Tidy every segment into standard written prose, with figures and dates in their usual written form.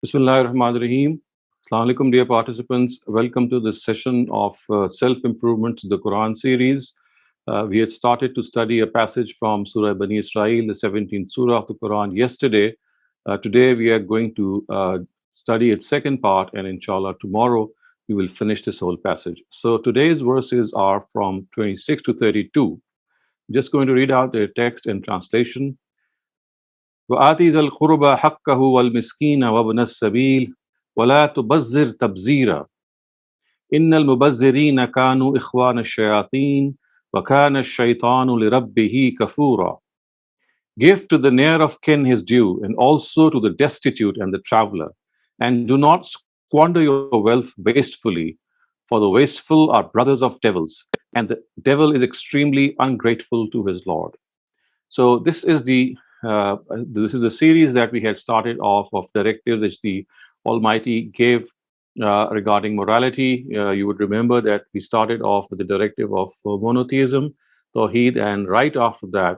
Bismillahirrahmanirrahim. Assalamu alaikum, dear participants. Welcome to this session of self-improvement, the Quran series. We had started to study a passage from Surah Bani Isra'il, the 17th Surah of the Quran, yesterday. Today we are going to study its second part, and inshallah, tomorrow we will finish this whole passage. So today's verses are from 26 to 32. I'm just going to read out the text and translation. وآت ذا القربى حقه والمسكين وابن السبيل ولا تبذر تبذيرا إن المبذرين كانوا إخوان الشياطين وكان الشيطان لربه كفورا. Give to the near of kin his due, and also to the destitute and the traveler, and do not squander your wealth wastefully, for the wasteful are brothers of devils, and the devil is extremely ungrateful to his Lord. So this is the series that we had started off of directives which the Almighty gave regarding morality. You would remember that we started off with the directive of monotheism, Tawheed, and right after that,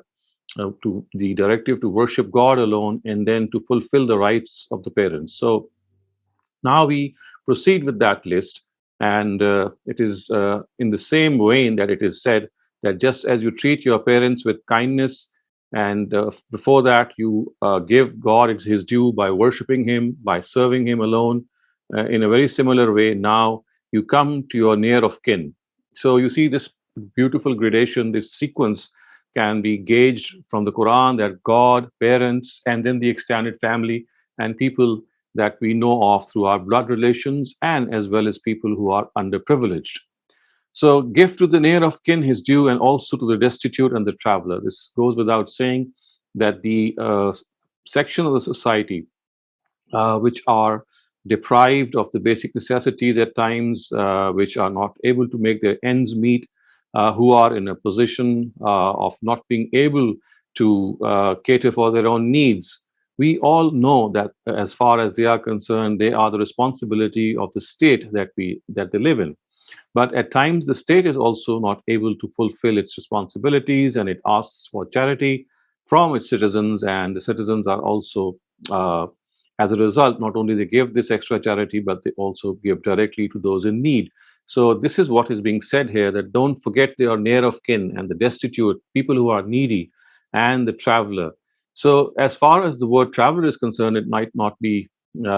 to the directive to worship God alone and then to fulfill the rights of the parents. So now we proceed with that list, and it is in the same vein that it is said that just as you treat your parents with kindness, and before that you give God his due by worshiping him, by serving him alone, in a very similar way, now you come to your near of kin. So you see this beautiful gradation, this sequence can be gauged from the Quran, that God, parents, and then the extended family and people that we know of through our blood relations, and as well as people who are underprivileged. So give to the near of kin his due, and also to the destitute and the traveler. This goes without saying that the section of the society which are deprived of the basic necessities at times, which are not able to make their ends meet, who are in a position of not being able to cater for their own needs. We all know that as far as they are concerned, they are the responsibility of the state that they live in. But at times, the state is also not able to fulfill its responsibilities, and it asks for charity from its citizens, and the citizens are also, as a result, not only they give this extra charity, but they also give directly to those in need. So this is what is being said here, that don't forget your near of kin and the destitute, people who are needy, and the traveler. So as far as the word traveler is concerned, it might not be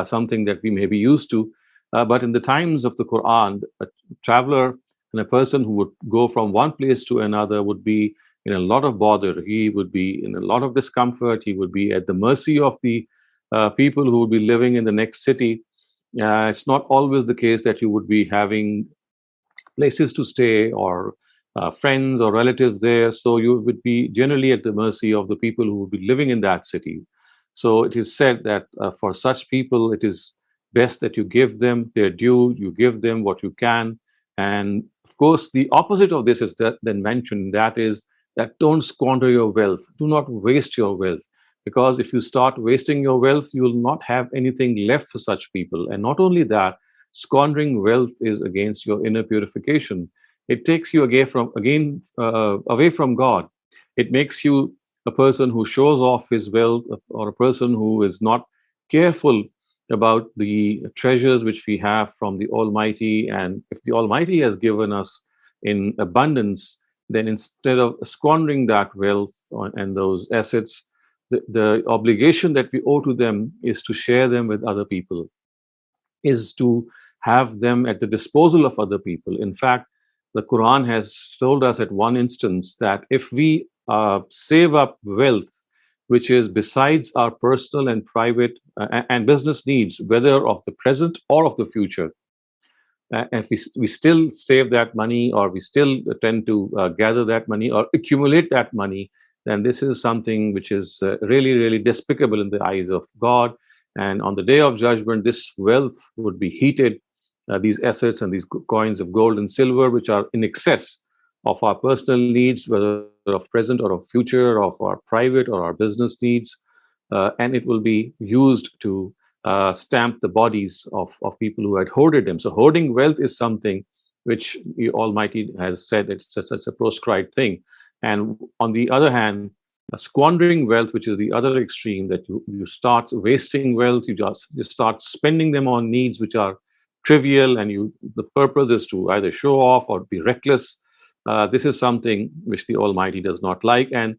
something that we may be used to, but in the times of the Quran, a traveler and a person who would go from one place to another would be in a lot of bother. He would be in a lot of discomfort. He would be at the mercy of the people who would be living in the next city. It's not always the case that you would be having places to stay or friends or relatives there. So you would be generally at the mercy of the people who would be living in that city. So it is said that for such people, it is best that you give them their due, you give them what you can. And of course, the opposite of this is that then mentioned, that is that don't squander your wealth. Do not waste your wealth. Because if you start wasting your wealth, you will not have anything left for such people. And not only that, squandering wealth is against your inner purification. It takes you away from God. It makes you a person who shows off his wealth, or a person who is not careful about the treasures which we have from the Almighty. And if the Almighty has given us in abundance, then instead of squandering that wealth and those assets, the obligation that we owe to them is to share them with other people, is to have them at the disposal of other people. In fact, the Quran has told us at one instance that if we save up wealth, which is besides our personal and private and business needs, whether of the present or of the future, and if we still save that money, or we still tend to gather that money or accumulate that money, then this is something which is really, really despicable in the eyes of God. And on the day of judgment, this wealth would be heated, these assets and these coins of gold and silver, which are in excess of our personal needs, whether of present or of future, of our private or our business needs. And it will be used to stamp the bodies of people who had hoarded them. So hoarding wealth is something which the Almighty has said it's a proscribed thing. And on the other hand, Squandering wealth, which is the other extreme, that you start wasting wealth, you start spending them on needs which are trivial, and the purpose is to either show off or be reckless. This is something which the Almighty does not like. And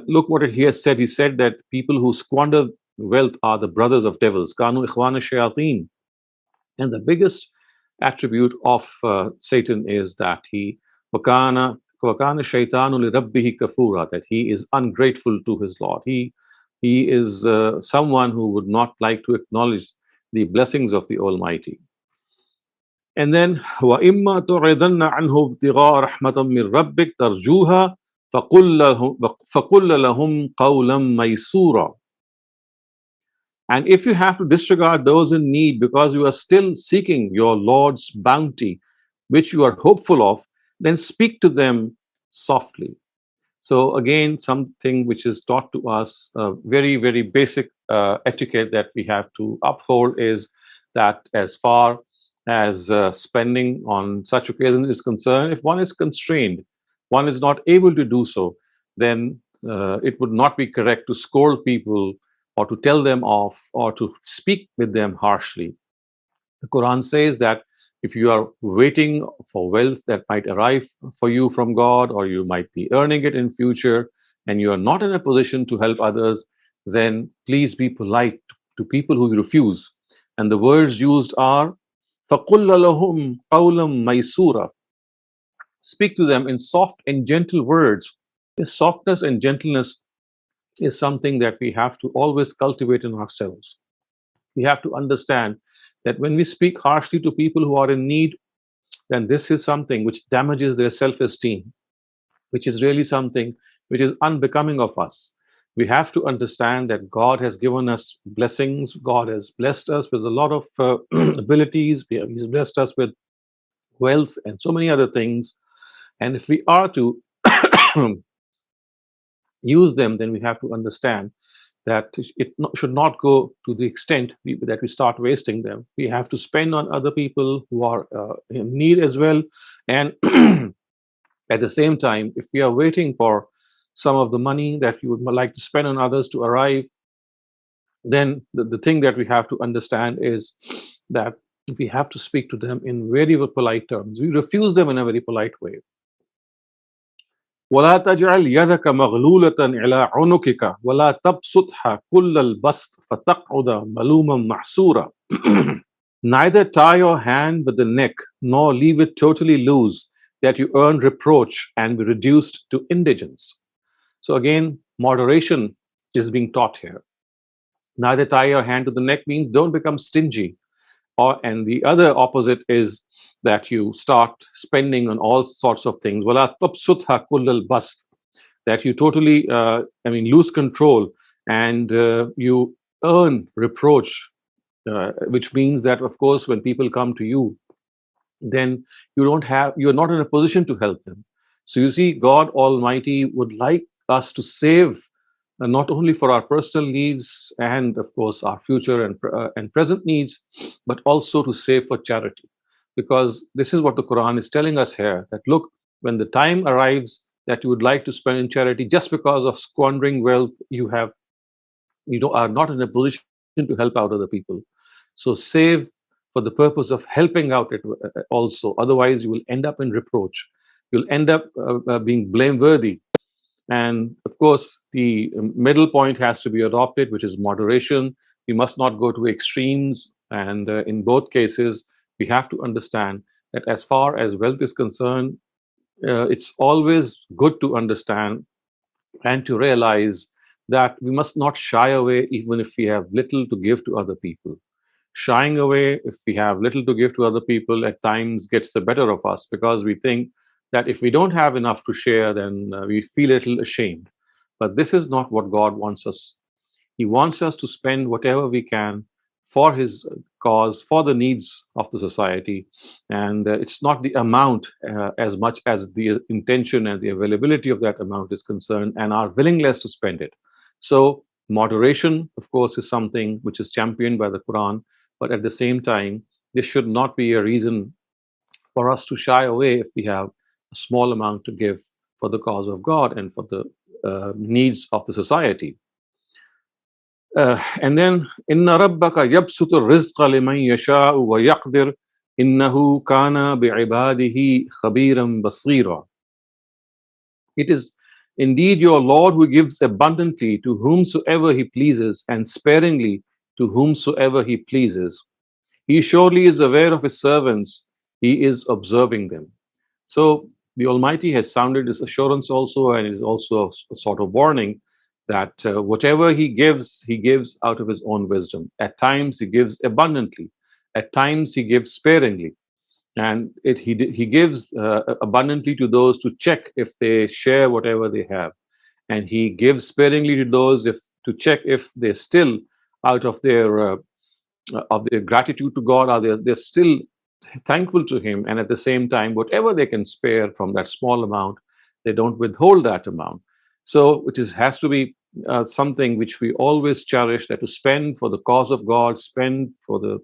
look what he has said. He said that people who squander wealth are the brothers of devils. Kanu ikhwana shayateen. And the biggest attribute of Satan is that wakana shaytanu li rabbihi kafura, that he is ungrateful to his Lord. He is someone who would not like to acknowledge the blessings of the Almighty. And then وَإِمَّا تُعْرِضَنَّ عَنْهُ ابْتِغَاءَ رَحْمَةً مِّن رَّبِّكَ تَرْجُوهَا فَقُلَّ لَهُمْ قَوْلًا مَيْسُورًا. And if you have to disregard those in need because you are still seeking your Lord's bounty, which you are hopeful of, then speak to them softly. So again, something which is taught to us, very, very basic etiquette that we have to uphold is that as far as spending on such occasions is concerned, if one is constrained, one is not able to do so, then it would not be correct to scold people or to tell them off or to speak with them harshly. The Quran says that if you are waiting for wealth that might arrive for you from God, or you might be earning it in future, and you are not in a position to help others, then please be polite to people who refuse. And the words used are فَقُلَّ لَهُمْ قَوْلًا مَيْسُورًا. Speak to them in soft and gentle words. This softness and gentleness is something that we have to always cultivate in ourselves. We have to understand that when we speak harshly to people who are in need, then this is something which damages their self-esteem, which is really something which is unbecoming of us. We have to understand that God has given us blessings. God has blessed us with a lot of abilities. He's blessed us with wealth and so many other things. And if we are to use them, then we have to understand that should not go to the extent that we start wasting them. We have to spend on other people who are in need as well. And at the same time, if we are waiting for some of the money that you would like to spend on others to arrive, then the thing that we have to understand is that we have to speak to them in very polite terms. We refuse them in a very polite way. ولا تجعل يدك مغلولة إلى عنقك ولا تبسطها كل البسط فتقعد ملوما محسورا. Neither tie your hand with the neck, nor leave it totally loose, that you earn reproach and be reduced to indigence. So again, moderation is being taught here. Neither tie your hand to the neck means don't become stingy. And the other opposite is that you start spending on all sorts of things. وَلَا تَبْسُطْهَا كُلَّ الْبَسْطِ, that you totally, lose control, and you earn reproach, which means that, of course, when people come to you, then you're not in a position to help them. So you see, God Almighty would like us to save not only for our personal needs and, of course, our future and present needs, but also to save for charity. Because this is what the Quran is telling us here, that look, when the time arrives that you would like to spend in charity, just because of squandering wealth, you are not in a position to help out other people. So save for the purpose of helping out it also. Otherwise, you will end up in reproach. You'll end up being blameworthy. And of course, the middle point has to be adopted, which is moderation. We must not go to extremes. And in both cases, we have to understand that as far as wealth is concerned, it's always good to understand and to realize that we must not shy away even if we have little to give to other people. Shying away if we have little to give to other people at times gets the better of us, because we think that if we don't have enough to share, then we feel a little ashamed. But this is not what God wants us. He wants us to spend whatever we can for His cause, for the needs of the society. And it's not the amount as much as the intention and the availability of that amount is concerned, and our willingness to spend it. So moderation, of course, is something which is championed by the Quran. But at the same time, this should not be a reason for us to shy away if we have a small amount to give for the cause of God and for the needs of the society. And then, Inna rabbaka yabsutu rizqa liman yasha'u wa yaqdir innahu kana bi'ibadihi khabiran basira. It is indeed your Lord who gives abundantly to whomsoever he pleases and sparingly to whomsoever he pleases. He surely is aware of his servants, he is observing them. So the Almighty has sounded this assurance also, and it is also a sort of warning that whatever He gives out of His own wisdom. At times He gives abundantly, at times He gives sparingly, and He gives abundantly to those to check if they share whatever they have, and He gives sparingly to those if to check if they're still out of their gratitude to God, are they're still thankful to Him, and at the same time, whatever they can spare from that small amount, they don't withhold that amount. So, has to be something which we always cherish, that to spend for the cause of God, spend for the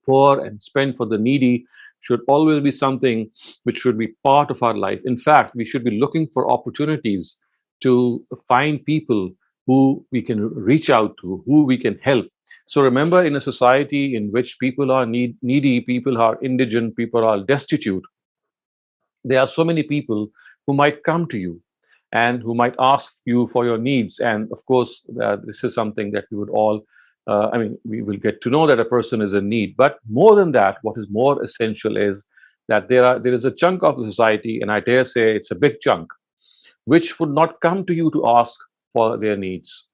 poor, and spend for the needy should always be something which should be part of our life. In fact, we should be looking for opportunities to find people who we can reach out to, who we can help. So remember, in a society in which people are needy, people are indigent, people are destitute, there are so many people who might come to you and who might ask you for your needs. And of course, this is something that we would all, we will get to know that a person is in need. But more than that, what is more essential is that there is a chunk of the society, and I dare say it's a big chunk, which would not come to you to ask for their needs,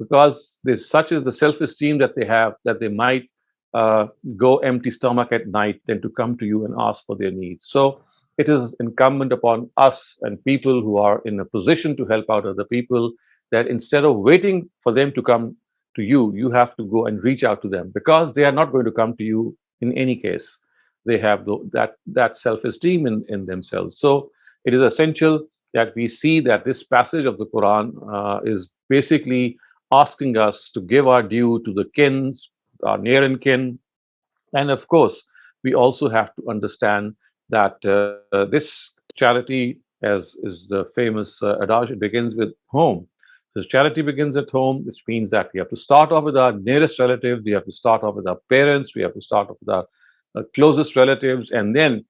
because there's such is the self-esteem that they have, that they might go empty stomach at night than to come to you and ask for their needs. So it is incumbent upon us and people who are in a position to help out other people, that instead of waiting for them to come to you, you have to go and reach out to them, because they are not going to come to you in any case. They have that self-esteem in themselves. So it is essential that we see that this passage of the Quran is basically asking us to give our due to the kins, our near and kin. And of course, we also have to understand that this charity, as is the famous adage, it begins with home. So charity begins at home, which means that we have to start off with our nearest relatives, we have to start off with our parents, we have to start off with our closest relatives, and then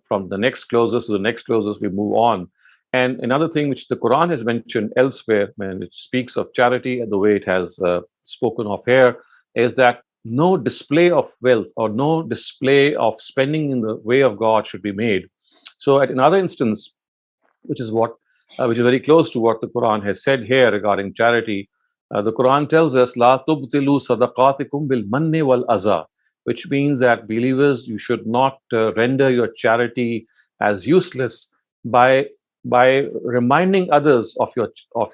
from the next closest to the next closest, we move on. And another thing which the Quran has mentioned elsewhere, when it speaks of charity and the way it has spoken of here, is that no display of wealth or no display of spending in the way of God should be made. So, at another instance, which is very close to what the Quran has said here regarding charity, the Quran tells us, "La tubtilu sadaqatikum bil manni wal aza," which means that believers, you should not render your charity as useless by reminding others of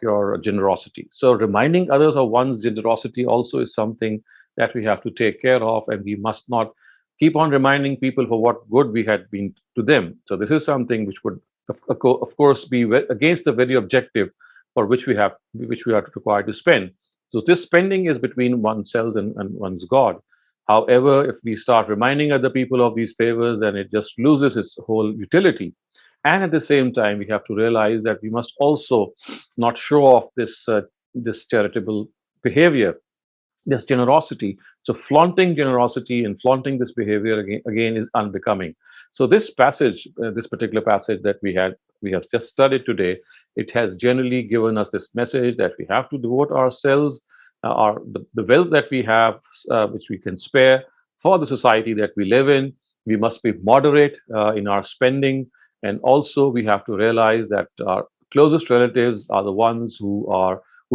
your generosity. So reminding others of one's generosity also is something that we have to take care of, and we must not keep on reminding people for what good we had been to them. So this is something which would of course be against the very objective for which we are required to spend. So this spending is between oneself and one's God. However, if we start reminding other people of these favors, then it just loses its whole utility. And at the same time, we have to realize that we must also not show off this charitable behavior, this generosity. So flaunting generosity and flaunting this behavior again is unbecoming. So this passage, this particular passage that we have just studied today, it has generally given us this message that we have to devote ourselves, the wealth that we have, which we can spare for the society that we live in. We must be moderate in our spending. And also, we have to realize that our closest relatives are the ones who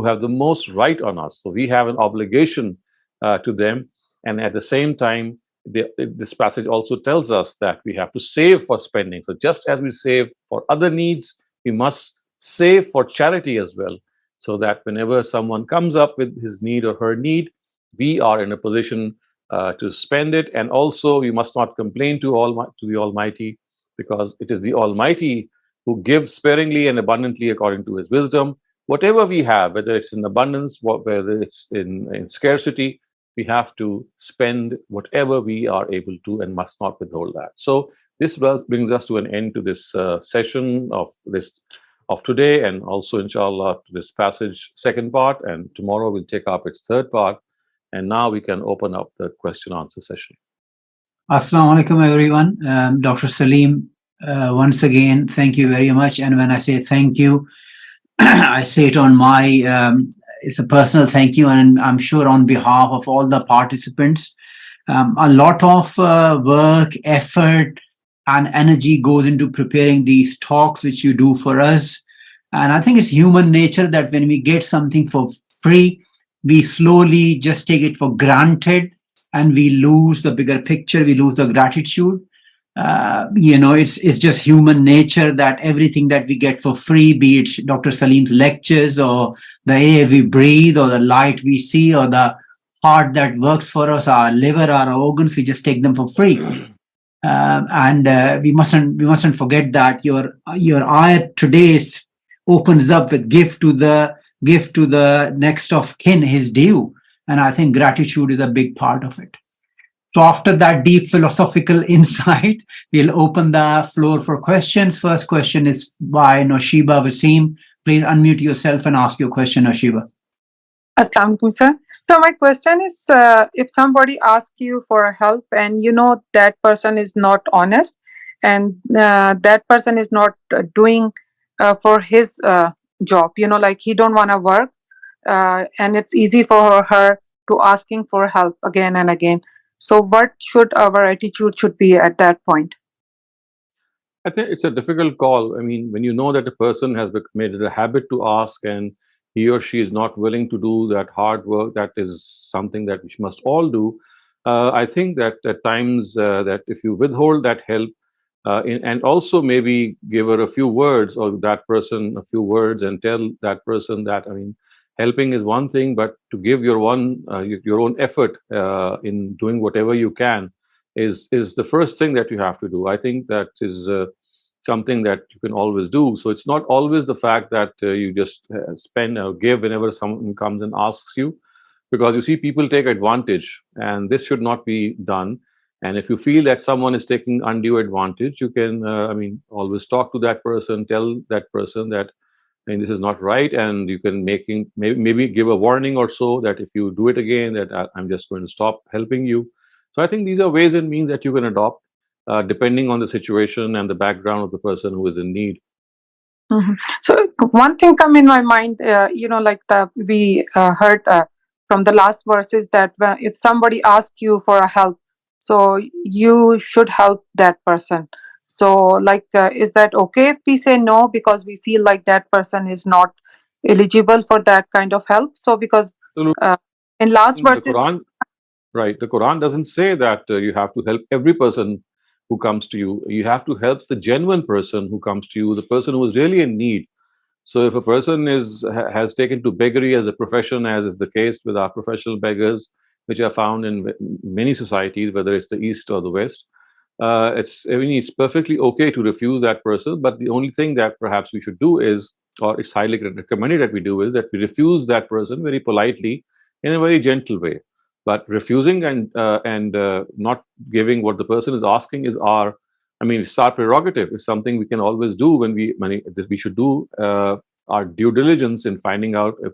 have the most right on us. So we have an obligation to them. And at the same time, this passage also tells us that we have to save for spending. So just as we save for other needs, we must save for charity as well, so that whenever someone comes up with his need or her need, we are in a position to spend it. And also, we must not complain to the Almighty, because it is the Almighty who gives sparingly and abundantly according to His wisdom. Whatever we have, whether it's in abundance, whether it's in scarcity, we have to spend whatever we are able to and must not withhold that. So this brings us to an end to this session of this of today, and also, inshallah, to this passage, second part, and tomorrow we'll take up its third part. And now we can open up the question answer session. Assalamu alaikum, everyone. Dr. Saleem, once again, thank you very much. And when I say thank you, I say it on my, it's a personal thank you, and I'm sure on behalf of all the participants. A lot of work, effort, and energy goes into preparing these talks, which you do for us. And I think it's human nature that when we get something for free, we slowly just take it for granted, and we lose the bigger picture, we lose the gratitude. It's just human nature that everything that we get for free, be it Dr. Saleem's lectures or the air we breathe or the light we see or the heart that works for us, our liver, our organs, we just take them for free. We mustn't forget that your ayat today opens up with gift to the next of kin his due. And I think gratitude is a big part of it. So after that deep philosophical insight, we'll open the floor for questions. First question is by Noshiba Wasim. Please unmute yourself and ask your question, Noshiba. Assalamu alaikum, sir. So my question is, if somebody asks you for help and you know that person is not honest and that person is not doing for his job, like he don't want to work, and it's easy for her to asking for help again and again. So what should our attitude should be at that point? I think it's a difficult call. I mean, when you know that a person has made it a habit to ask and he or she is not willing to do that hard work, that is something that we must all do. I think that at times that if you withhold that help and also maybe give her a few words or that person a few words and tell that person that, I mean, helping is one thing, but to give your own effort in doing whatever you can is the first thing that you have to do. I think that is something that you can always do. So it's not always the fact that you just spend or give whenever someone comes and asks you, because you see people take advantage, and this should not be done. And if you feel that someone is taking undue advantage, you can, always talk to that person, tell that person that, and this is not right, and you can maybe give a warning or so that if you do it again, that I'm just going to stop helping you. So I think these are ways and means that you can adopt depending on the situation and the background of the person who is in need. Mm-hmm. So one thing come in my mind, we heard from the last verses that if somebody asks you for a help, so you should help that person. So is that okay if we say no because we feel like that person is not eligible for that kind of help? So because in last verses, the Quran doesn't say that you have to help every person who comes to you. You have to help the genuine person who comes to you, the person who is really in need. So if a person has taken to beggary as a profession, as is the case with our professional beggars, which are found in many societies, whether it's the East or the West, it's perfectly okay to refuse that person. But the only thing that perhaps we should do is, or it's highly recommended that we do, is that we refuse that person very politely in a very gentle way. But refusing and not giving what the person is asking is it's our prerogative. It's something we can always do when we should do our due diligence in finding out if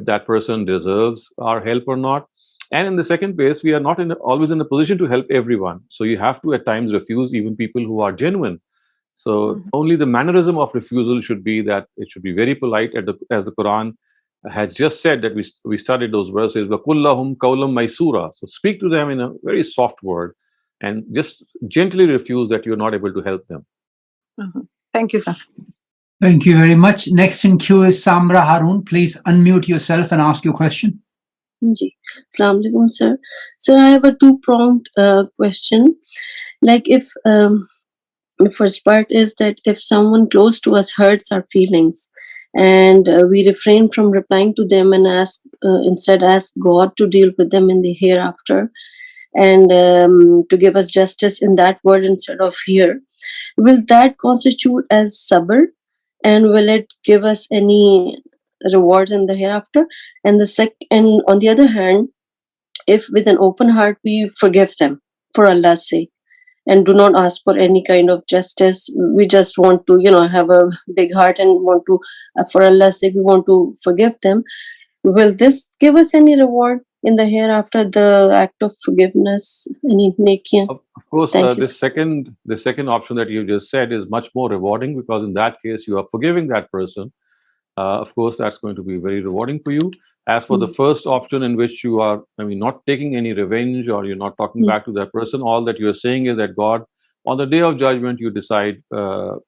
that person deserves our help or not. And in the second place, we are not always in a position to help everyone. So you have to at times refuse even people who are genuine. So only the mannerism of refusal should be that it should be very polite, as the Quran had just said that we studied those verses. وَقُلْ قَوْلًا مَيْسُورًا. So speak to them in a very soft word and just gently refuse that you're not able to help them. Thank you, sir. Thank you very much. Next in queue is Samra Harun. Please unmute yourself and ask your question. Assalamu alaikum, sir. Sir, I have a two-pronged question. Like if the first part is that if someone close to us hurts our feelings, and we refrain from replying to them and instead ask God to deal with them in the hereafter and to give us justice in that world instead of here, will that constitute as sabr, and will it give us any rewards in the hereafter? And on the other hand, if with an open heart we forgive them for Allah's sake, and do not ask for any kind of justice. We just want to, have a big heart and want to, for Allah's sake, we want to forgive them. Will this give us any reward in the hereafter, the act of forgiveness? Any nakia? Of course, Thank you, the second option that you just said is much more rewarding, because in that case you are forgiving that person. Of course, that's going to be very rewarding for you. As for the first option, in which you are, not taking any revenge, or you're not talking back to that person, all that you're saying is that God, on the day of judgment, you decide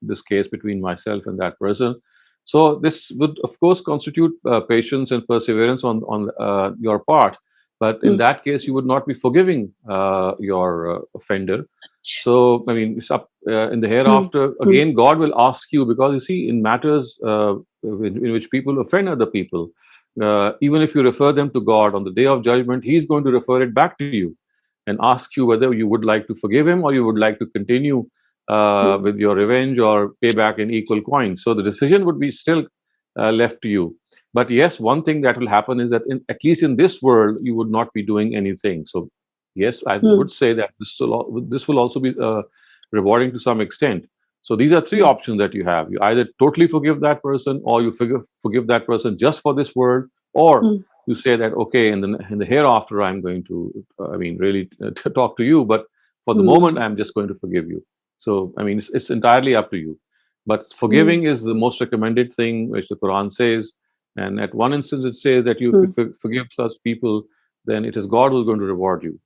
this case between myself and that person. So this would, of course, constitute patience and perseverance on your part. But in that case, you would not be forgiving your offender. So, it's up in the hereafter. Again, God will ask you, because you see, in matters in which people offend other people, even if you refer them to God, on the day of judgment, He's going to refer it back to you and ask you whether you would like to forgive him, or you would like to continue with your revenge or pay back in equal coins. So the decision would be still left to you. But yes, one thing that will happen is that at least in this world, you would not be doing anything. So yes, I would say that this will also be rewarding to some extent. So these are three options that you have. You either totally forgive that person, or you forgive that person just for this world, or you say that, okay, in the hereafter, I'm going to, really talk to you, but for the moment, I'm just going to forgive you. So, it's entirely up to you. But forgiving is the most recommended thing, which the Quran says. And at one instance, it says that you forgive such people, then it is God who's going to reward you.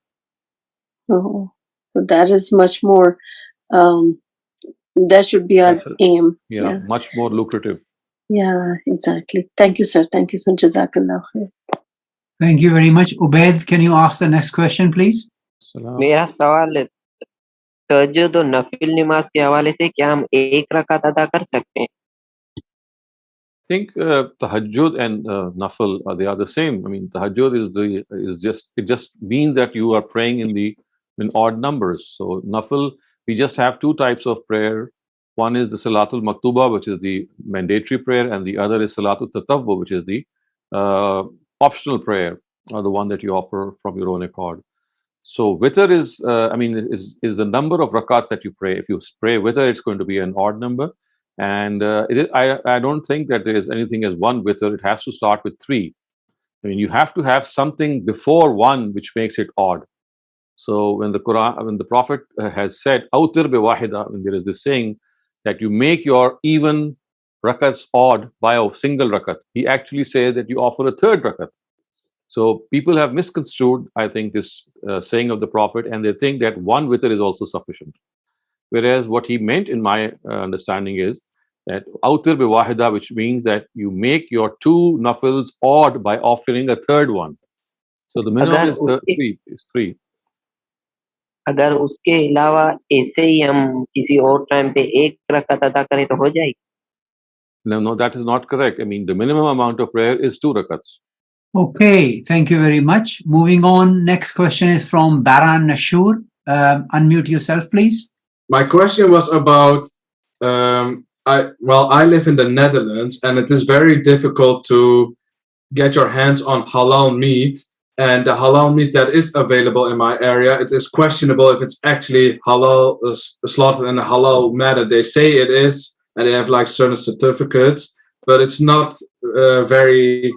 Oh, so that is much more, that should be our aim. Yeah, much more lucrative. Yeah, exactly. Thank you, sir. Thank you, sir. Jazakallah khair. Thank you very much. Ubaid, can you ask the next question, please? मेरा सवाल है, तहज्जुद और नफिल नमाज के हवाले से क्या हम एक रकात अदा कर सकते हैं? I think tahajjud and nafil, they are the same. Tahajjud it just means that you are praying in odd numbers. So nafil, we just have two types of prayer. One is the Salatul Maktuba, which is the mandatory prayer, and the other is Salatul Tatawwu, which is the optional prayer, or the one that you offer from your own accord. So witr is the number of rakats that you pray. If you pray witr, it's going to be an odd number. And I don't think that there is anything as one witr. It has to start with 3. You have to have something before 1 which makes it odd. So when the Prophet has said awtir bi wahida, when there is this saying that you make your even rakats odd by a single rakat, he actually says that you offer a third rakat. So people have misconstrued, I think, this saying of the Prophet, and they think that 1 witr is also sufficient. Whereas what he meant, in my understanding, is that awtir bi wahida, which means that you make your 2 nafils odd by offering a third one. So the minimum is 3. अगर उसके अलावा ऐसे ही हम किसी और time पे एक रकात अदा करें तो हो जाएगी? No, that is not correct. The minimum amount of prayer is 2 rakats. Okay, thank you very much. Moving on, next question is from Baran Nashur. Unmute yourself, please. My question was about, I live in the Netherlands, and it is very difficult to get your hands on halal meat. And the halal meat that is available in my area, it is questionable if it's actually halal slaughtered in a halal manner. They say it is, and they have like certain certificates, but it's not very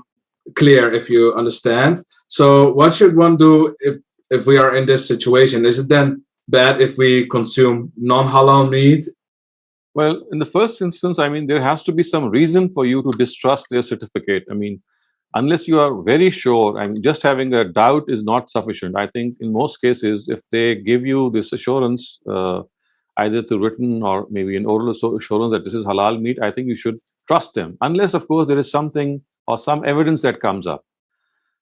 clear, if you understand. So what should one do if we are in this situation? Is it then bad if we consume non-halal meat? Well, in the first instance, there has to be some reason for you to distrust their certificate. Unless you are very sure, just having a doubt is not sufficient. I think in most cases, if they give you this assurance, either through written or maybe an oral assurance that this is halal meat, I think you should trust them. Unless, of course, there is something or some evidence that comes up.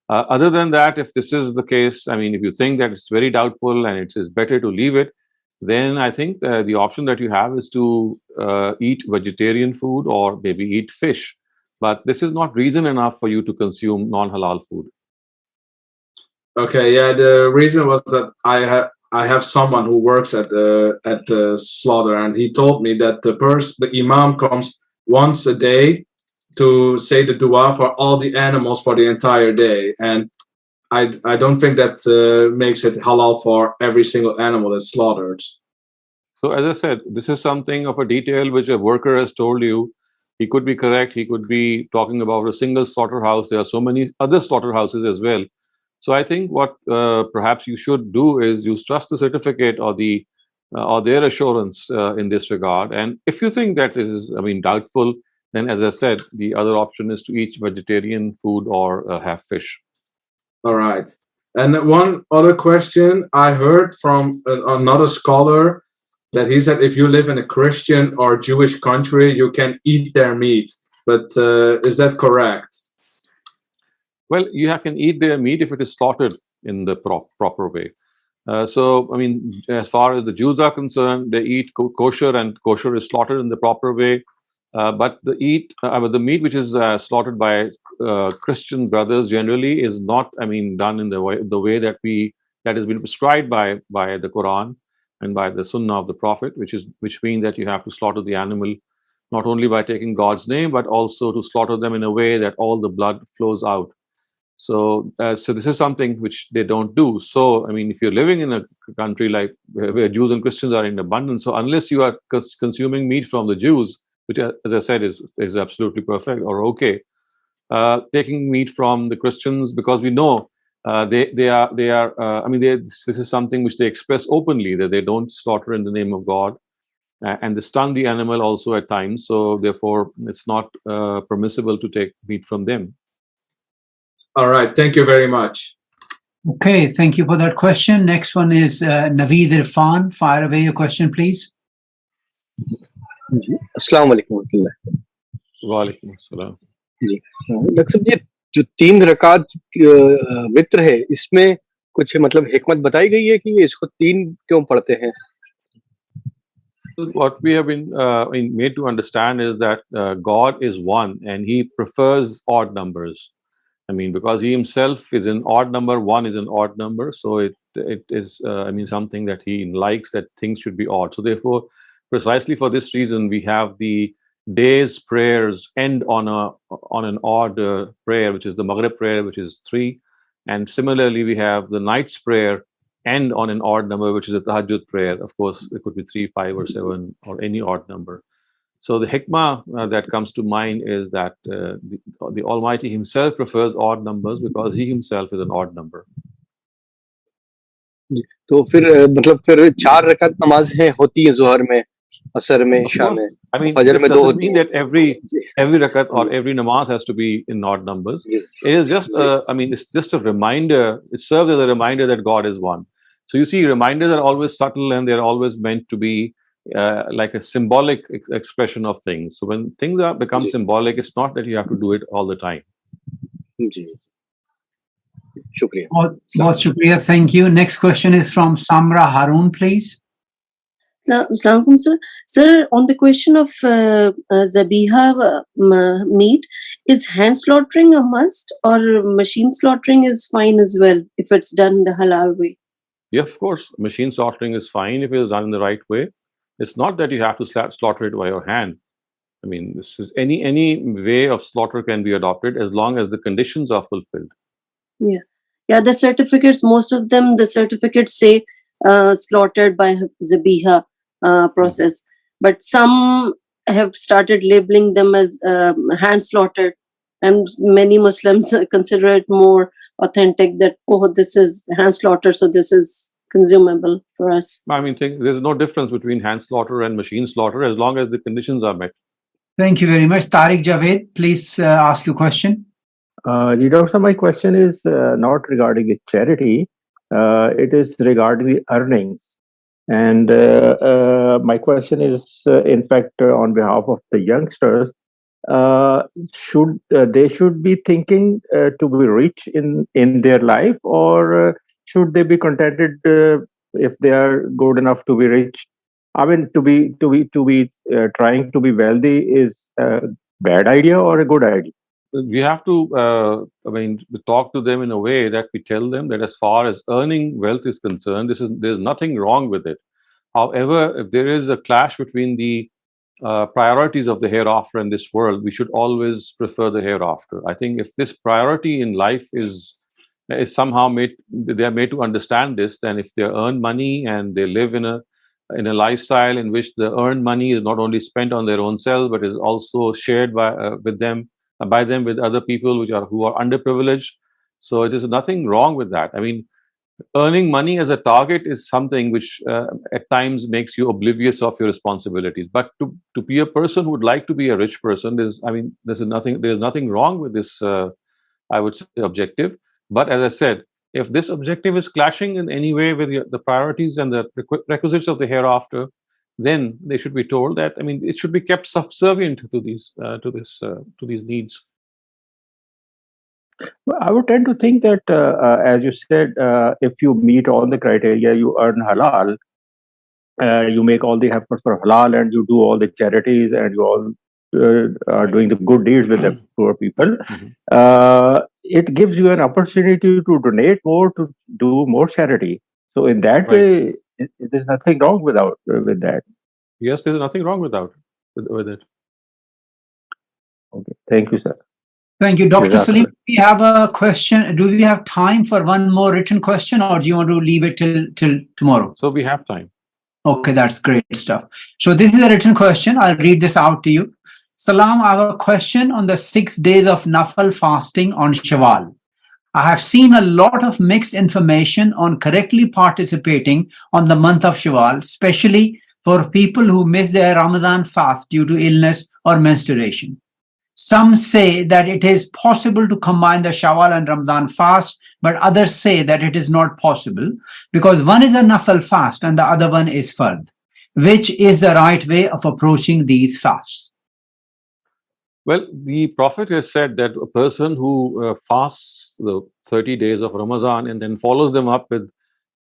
Other than that, if this is the case, if you think that it's very doubtful and it is better to leave it, then I think the option that you have is to eat vegetarian food or maybe eat fish. But this is not reason enough for you to consume non-halal food. Okay, yeah. The reason was that I have someone who works at the slaughter, and he told me that the imam comes once a day to say the dua for all the animals for the entire day, and I don't think that makes it halal for every single animal that's slaughtered. So as I said, this is something of a detail which a worker has told you. He could be correct. He could be talking about a single slaughterhouse. There are so many other slaughterhouses as well. So I think what perhaps you should do is you trust the certificate or the or their assurance in this regard. And if you think that is, I mean, doubtful, then as I said, the other option is to eat vegetarian food or have fish. All right. And one other question I heard from another scholar that he said if you live in a Christian or Jewish country, you can eat their meat. But is that correct? Well, you can eat their meat if it is slaughtered in the proper way. So, I mean, as far as the Jews are concerned, they eat kosher, and kosher is slaughtered in the proper way. But the meat which is slaughtered by Christian brothers generally is not, I mean, done in the way that has been prescribed by the Quran and by the Sunnah of the Prophet, which means that you have to slaughter the animal not only by taking God's name, but also to slaughter them in a way that all the blood flows out. So this is something which they don't do. So, I mean, if you're living in a country like where Jews and Christians are in abundance, so unless you are consuming meat from the Jews, which, as I said, is absolutely perfect or okay, taking meat from the Christians, because we know they are. I mean, this is something which they express openly, that they don't slaughter in the name of God, and they stun the animal also at times. So therefore, it's not permissible to take meat from them. All right. Thank you very much. Okay, thank you for that question. Next one is Naveed Irfan. Fire away your question, please. अस्सलाम वालेकुम वरहमतुल्लाह। वालेकुम अस्सलाम। जी doctor साहब, ये जो 3 रकात वित्र है, इसमें कुछ मतलब हिकमत बताई गई है कि इसको 3 क्यों पढ़ते हैं? What we have been made to understand is that God is one, and He prefers odd numbers. I mean, because He Himself is an odd number, one is an odd number, so it is I mean, something that He likes, that things should be odd. So therefore, precisely for this reason, we have the day's prayers end on an odd prayer, which is the Maghrib prayer, which is 3, and similarly we have the night's prayer end on an odd number, which is a tahajjud prayer. Of course, it could be 3, 5, or 7, or any odd number. So the hikmah that comes to mind is that the Almighty Himself prefers odd numbers because He Himself is an odd number. तो फिर मतलब फिर 4 रकात नमाज़ें होती हैं ज़ोहर में, असर में, इशा में, I mean, फजर this में 2 doesn't होती mean हैं। that every rakat or every namaz has to be in odd numbers. It is just, I mean, it's just a reminder. It serves as a reminder that God is one. So you see, reminders are always subtle, and they're always meant to be like a symbolic expression of things. So when things become symbolic, it's not that you have to do it all the time. जी, शुक्रिया। बहुत शुक्रिया, thank you. Next question is from Samra Harun, please. Assalamualaikum, sir. Sir, on the question of zabiha meat, is hand slaughtering a must, or machine slaughtering is fine as well if it's done the halal way? Yeah, of course, machine slaughtering is fine if it is done in the right way. It's not that you have to slaughter it by your hand. I mean, this is any way of slaughter can be adopted as long as the conditions are fulfilled. Yeah. The certificates, most of them, the certificates say slaughtered by zabiha process, but some have started labeling them as hand slaughtered, and many Muslims consider it more authentic that, oh, this is hand slaughter, so this is consumable for us. I mean, there's no difference between hand slaughter and machine slaughter as long as the conditions are met. Thank you very much. Tariq Javed, please ask your question. Doctor, my question is not regarding the charity, it is regarding the earnings. And my question is, in fact, on behalf of the youngsters, they should be thinking to be rich in their life, or should they be contented if they are good enough to be rich? I mean, to be trying to be wealthy is a bad idea or a good idea? We have to, talk to them in a way that we tell them that as far as earning wealth is concerned, there's nothing wrong with it. However, if there is a clash between the priorities of the hereafter and this world, we should always prefer the hereafter. I think if this priority in life is somehow they are made to understand this, then if they earn money and they live in a in a lifestyle in which the earned money is not only spent on their own self, but is also shared with them, by them with other people who are underprivileged. So it is nothing wrong with that. I mean, earning money as a target is something which at times makes you oblivious of your responsibilities. But to be a person who would like to be a rich person, there's nothing wrong with this, I would say, objective. But as I said, if this objective is clashing in any way with the priorities and the requisites of the hereafter, then they should be told that, I mean, it should be kept subservient to these needs. Well, I would tend to think that, as you said, if you meet all the criteria, you earn halal, you make all the efforts for halal, and you do all the charities, and you all are doing the good deeds with the poor people. It gives you an opportunity to donate more, to do more charity. So in that way, there's nothing wrong with that. Yes, there's nothing wrong with it. Okay, thank you, sir. Thank you, Dr. Saleem. We have a question. Do we have time for one more written question, or do you want to leave it till tomorrow? So we have time. Okay, that's great stuff. So this is a written question. I'll read this out to you. Salam, I have a question on the 6 days of Nafal fasting on Shawwal. I have seen a lot of mixed information on correctly participating on the month of Shawwal, especially for people who miss their Ramadan fast due to illness or menstruation. Some say that it is possible to combine the Shawwal and Ramadan fast, but others say that it is not possible because one is a Nafal fast and the other one is Fard. Which is the right way of approaching these fasts? Well, the Prophet has said that a person who fasts the 30 days of Ramadan and then follows them up with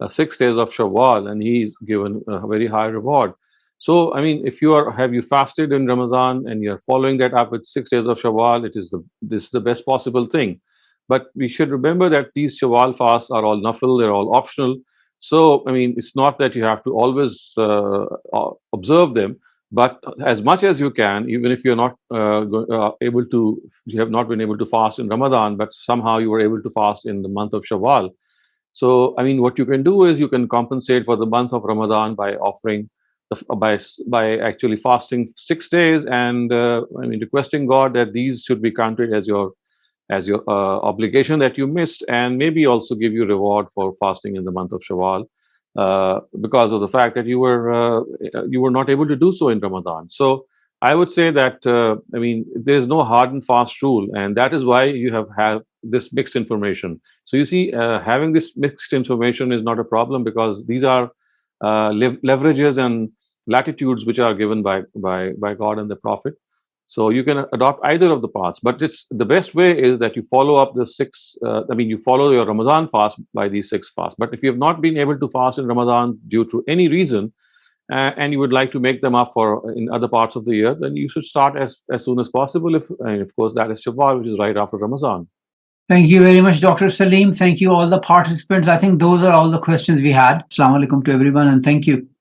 6 days of Shawwal, and he is given a very high reward. So, I mean, if have you fasted in Ramadan and you're following that up with 6 days of Shawwal, this is the best possible thing. But we should remember that these Shawwal fasts are all nafil, they're all optional. So, I mean, it's not that you have to always observe them, but as much as you can, even if you're not you have not been able to fast in Ramadan, but somehow you were able to fast in the month of Shawwal. So, I mean, what you can do is you can compensate for the month of Ramadan by offering by actually fasting 6 days and I mean, requesting God that these should be counted as your obligation that you missed, and maybe also give you reward for fasting in the month of Shawwal because of the fact that you were not able to do so in Ramadan. So I would say that I mean, there is no hard and fast rule, and that is why you have this mixed information. So you see, having this mixed information is not a problem because these are leverages and latitudes which are given by God and the Prophet. So you can adopt either of the paths, but the best way is that you follow up the 6. I mean, you follow your Ramadan fast by these 6 fasts. But if you have not been able to fast in Ramadan due to any reason, and you would like to make them up in other parts of the year, then you should start as soon as possible. And of course, that is Shawwal, which is right after Ramadan. Thank you very much, Dr. Saleem. Thank you, all the participants. I think those are all the questions we had. Assalamu alaikum to everyone, and thank you.